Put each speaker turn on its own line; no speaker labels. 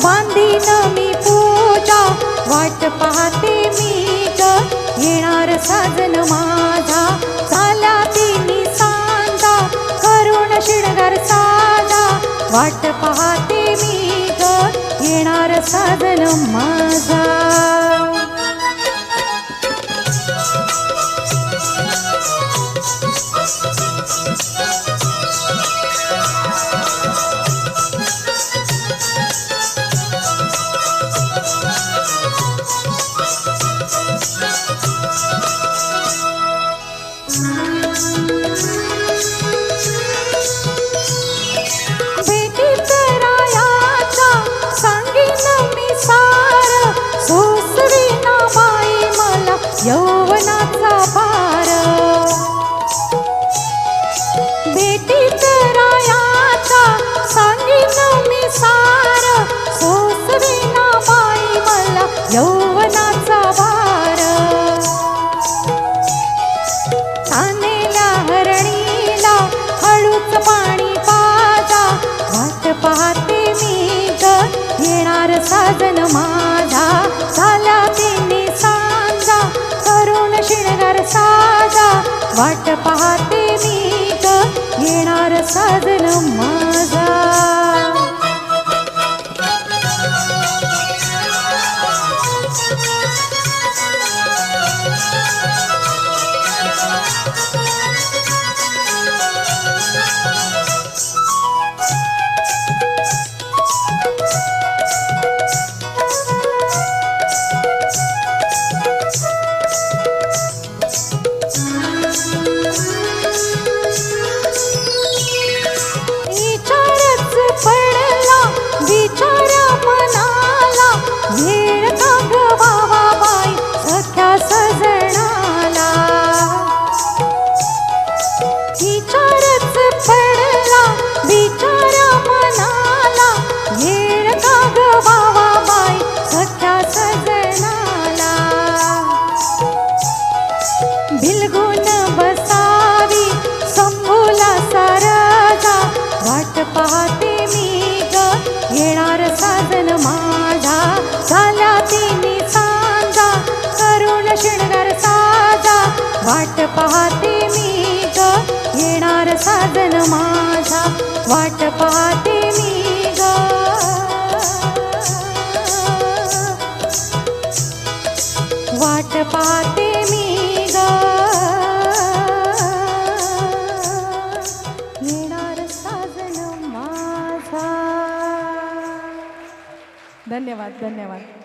बांधीन मी पूजा वाट पाहते मी ग येणार साजन माझा झाला तिन्ही सांजा करून शृंगार साजा वाट पाहते मी ग येणार साजन माझा यौवनाचा भार भेटीत रायाचा सांगीन मी सार सोसविना बाई मला यौवनाचा भार तानेल्या हरणीला हळूच पाणी पाजा वाट पाहते मी ग येणार साजन माझा झाला तिन्ही सांजा करून शृंगार साजा वाट पाहते मी ग येणार साजन माझा भिलगून बसावी संभूला सारजा वाट पाहते मी ग येणार साजन माझा झाल्या तिन्ही सांजा करून शृंगार साजा वाट पाहते मी ग येणार साजन माझा वाट पाहते मी ग वाट पाहते मी येणार साजन माझा। धन्यवाद धन्यवाद।